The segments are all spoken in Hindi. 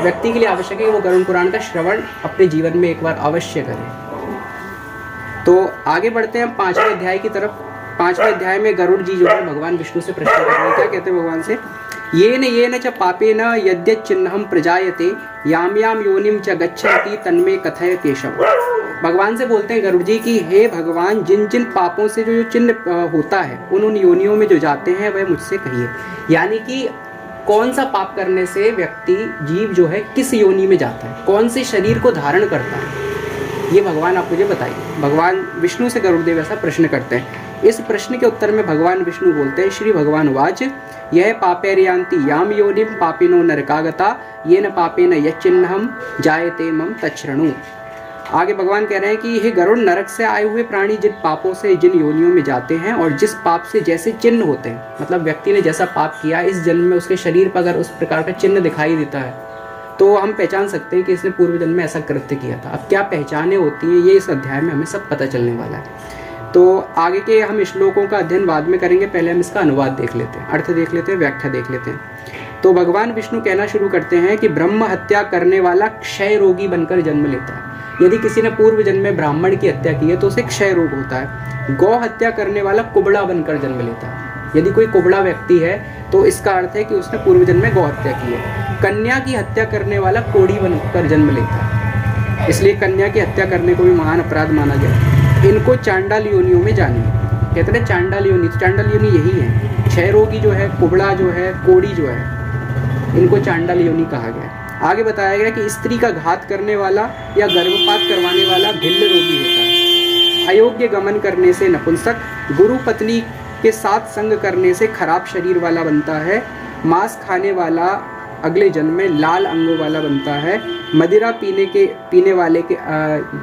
व्यक्ति के लिए आवश्यक है कि वो गरुड़ पुराण का श्रवण अपने जीवन में एक बार अवश्य करे। तो आगे बढ़ते हैं 5वें अध्याय की तरफ। 5वें अध्याय में गरुड़ जी जो है भगवान विष्णु से प्रश्न कर रहे हैं। क्या कहते हैं भगवान से? ये न च पापेन यद्यच्चिन्हं प्रजायते याम याम योनिम च गच्छन्ति तन्मे कथय केशव। भगवान से बोलते हैं गरुड़ जी की हे भगवान, जिन जिन पापों से जो चिन्ह होता है उन योनियों में जो जाते हैं वह मुझसे कहिए। यानी कि कौन सा पाप करने से व्यक्ति जीव जो है किस योनि में जाता है, कौन से शरीर को धारण करता है, ये भगवान आप मुझे बताइए। भगवान विष्णु से गरुड़देव ऐसा प्रश्न करते हैं। इस प्रश्न के उत्तर में भगवान विष्णु बोलते हैं, श्री भगवान वाच यह पापेर्यांति याम योनिम पापिनो नरकागता ये न पापेन यच्चिन्हं जायते मम तच्छृणु। आगे भगवान कह रहे हैं कि हे गरुड़, नरक से आए हुए प्राणी जिन पापों से जिन योनियों में जाते हैं और जिस पाप से जैसे चिन्ह होते हैं, मतलब व्यक्ति ने जैसा पाप किया इस जन्म में उसके शरीर पर अगर उस प्रकार का चिन्ह दिखाई देता है तो हम पहचान सकते हैं कि इसने पूर्व जन्म में ऐसा कृत्य किया था। अब क्या पहचानें होती हैं ये इस अध्याय में हमें सब पता चलने वाला है। तो आगे के हम श्लोकों का अध्ययन बाद में करेंगे, पहले हम इसका अनुवाद देख लेते हैं, अर्थ देख लेते हैं, व्याख्या देख लेते हैं। तो भगवान विष्णु कहना शुरू करते हैं कि ब्रह्म हत्या करने वाला क्षय रोगी बनकर जन्म लेता है। यदि किसी ने पूर्व जन्म में ब्राह्मण की हत्या की है तो उसे क्षय रोग होता है। गौ हत्या करने वाला कुबड़ा बनकर जन्म लेता है। यदि कोई कुबड़ा व्यक्ति है तो इसका अर्थ है कि उसने पूर्व जन्म में गौ हत्या की है। कन्या की हत्या करने वाला कोढ़ी बनकर जन्म लेता है, इसलिए कन्या की हत्या करने को भी महान अपराध माना गया। इनको चांडाल योनियों में जानिए। कहते हैं चांडाल योनि, तो चांडाल योनि यही है। क्षय रोगी जो है, कुबड़ा जो है, कोढ़ी जो है, इनको चांडाल योनि कहा गया। आगे बताया गया कि स्त्री का घात करने वाला या गर्भपात करवाने वाला भिल्ल रोगी होता है। अयोग्य गमन करने से नपुंसक, गुरु पत्नी के साथ संग करने से खराब शरीर वाला बनता है। मांस खाने वाला अगले जन्म में लाल अंगों वाला बनता है। मदिरा पीने वाले के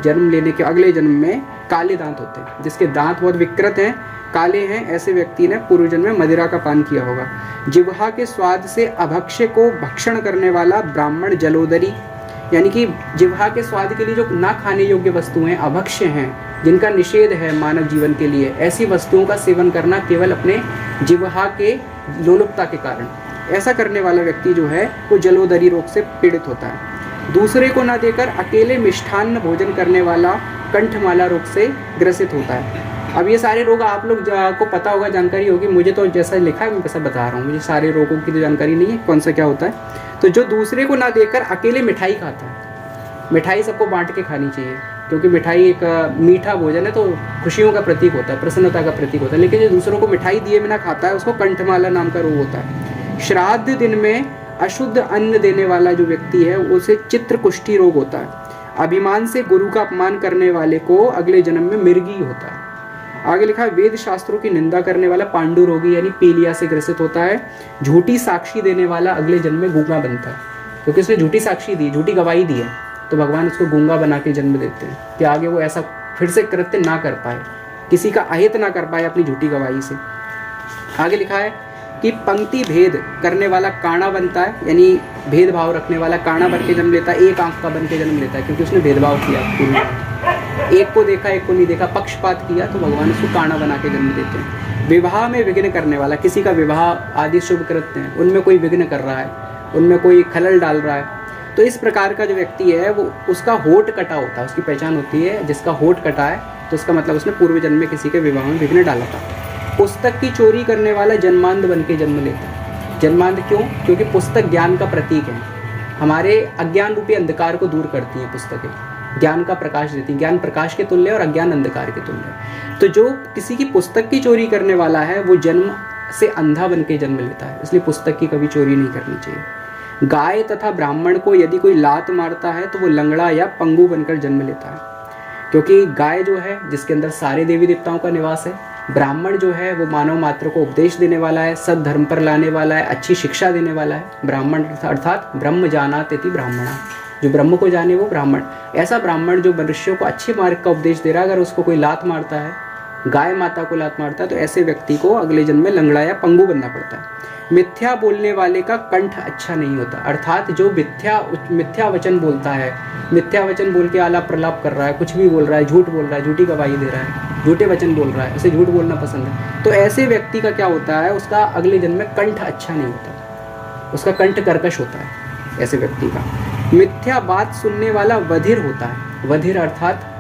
जन्म लेने के अगले जन्म में काले दांत होते हैं। जिसके दांत बहुत विकृत हैं, काले हैं, ऐसे व्यक्ति ने पूर्व जन्म में मदिरा का पान किया होगा। जिह्वा के स्वाद से अभक्ष्य को भक्षण करने वाला ब्राह्मण जलोदरी, यानी कि जिह्वा के स्वाद के लिए जो ना खाने योग्य वस्तुएं अभक्ष्य हैं, जिनका निषेध है मानव जीवन के लिए, ऐसी वस्तुओं का सेवन करना केवल अपने जिह्वा के लोलुपता के कारण, ऐसा करने वाला व्यक्ति जो है वो जलोदरी रोग से पीड़ित होता है। दूसरे को न देकर अकेले मिष्ठान्न भोजन करने वाला कंठमाला रोग से ग्रसित होता है। अब ये सारे रोग आप लोग को पता होगा, जानकारी होगी, मुझे तो जैसा लिखा है मैं वैसा बता रहा हूँ, मुझे सारे रोगों की तो जानकारी नहीं है कौन सा क्या होता है। तो जो दूसरे को ना देकर अकेले मिठाई खाता है, मिठाई सबको बांट के खानी चाहिए क्योंकि मिठाई एक मीठा भोजन है, तो खुशियों का प्रतीक होता है, प्रसन्नता का प्रतीक होता है। लेकिन जो दूसरों को मिठाई दिए बिना खाता है उसको कंठमाला नाम का रोग होता है। श्राद्ध दिन में अशुद्ध अन्न देने वाला जो व्यक्ति है उसे चित्रकुष्ठी रोग होता है। अभिमान से गुरु का अपमान करने वाले को अगले जन्म में मिर्गी होता है। आगे लिखा है वेद शास्त्रों की निंदा करने वाला पांडु रोगी यानी पीलिया से ग्रसित होता है। झूठी साक्षी देने वाला अगले जन्म में गूंगा बनता है, क्योंकि उसने झूठी साक्षी दी, झूठी गवाही दी है, तो भगवान उसको गूंगा बना के जन्म देते हैं कि आगे वो ऐसा फिर से कृत्य ना कर पाए, किसी का अहित ना कर पाए अपनी झूठी गवाही से। आगे लिखा है कि पंक्ति भेद करने वाला काणा बनता है, यानी भेदभाव रखने वाला काणा बन के जन्म लेता है, एक आंख का बन के जन्म लेता है, क्योंकि उसने भेदभाव किया, एक को देखा एक को नहीं देखा, पक्षपात किया, तो भगवान उसको काणा बना के जन्म देते हैं। विवाह में विघ्न करने वाला, किसी का विवाह आदि शुभ कृत्य हैं उनमें कोई विघ्न कर रहा है, उनमें कोई खलल डाल रहा है, तो इस प्रकार का जो व्यक्ति है वो उसका होठ कटा होता है, उसकी पहचान होती है जिसका होठ कटा है तो उसका मतलब उसने पूर्व जन्म में किसी के विवाह में विघ्न डाला था। पुस्तक की चोरी करने वाला जन्मांध बन के जन्म लेता है। जन्मांध क्यों? क्योंकि पुस्तक ज्ञान का प्रतीक है, हमारे अज्ञान रूपी अंधकार को दूर करती हैं पुस्तकें, ज्ञान का प्रकाश देती है, ज्ञान प्रकाश के तुल्य और अज्ञान अंधकार के तुल्य। तो जो किसी की पुस्तक की चोरी करने वाला है वो जन्म से अंधा बन के जन्म लेता है, इसलिए पुस्तक की कभी चोरी नहीं करनी चाहिए। गाय तथा ब्राह्मण को यदि कोई लात मारता है तो वो लंगड़ा या पंगु बनकर जन्म लेता है, क्योंकि गाय जो है जिसके अंदर सारे देवी देवताओं का निवास है, ब्राह्मण जो है वो मानव मात्र को उपदेश देने वाला है, सद्धर्म पर लाने वाला है, अच्छी शिक्षा देने वाला है। ब्राह्मण अर्थात ब्रह्म जानाति इति ब्राह्मणा, जो ब्रह्म को जाने वो ब्राह्मण। ऐसा ब्राह्मण जो मनुष्यों को अच्छे मार्ग का उपदेश दे रहा है, अगर उसको कोई लात मारता है, गाय माता को लात मारता है, तो ऐसे व्यक्ति को अगले जन्म में लंगड़ा या पंगु बनना पड़ता है। मिथ्या बोलने वाले का कंठ अच्छा नहीं होता, अर्थात जो मिथ्या वचन बोलता है, मिथ्या वचन बोल के आलाप प्रलाप कर रहा है, कुछ भी बोल रहा है, झूठ बोल रहा है, झूठी गवाही दे रहा है, झूठे वचन बोल रहा है, उसे झूठ बोलना पसंद है, तो ऐसे व्यक्ति का क्या होता है, उसका अगले जन्म में कंठ अच्छा नहीं होता, उसका कंठ कर्कश होता है ऐसे व्यक्ति का। मिथ्या बात सुनने वाला वधिर होता है। वधिर अर्थात